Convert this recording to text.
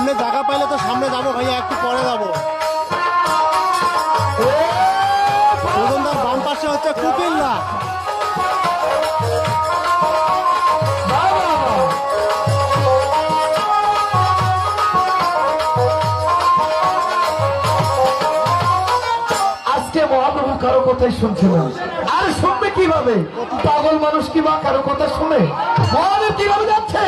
সামনে জায়গা পাইলে তো সামনে যাবো ভাইয়া, একটু পরে যাবো। সুজনদার বাম পাশে হচ্ছে কুকিল্লা। আজকে মহাপ্রভু কারো কথাই শুনছে না, আর শুনবে কিভাবে? পাগল মানুষ কি বা কারো কথা শুনে? মহাদেব কিভাবে যাচ্ছে?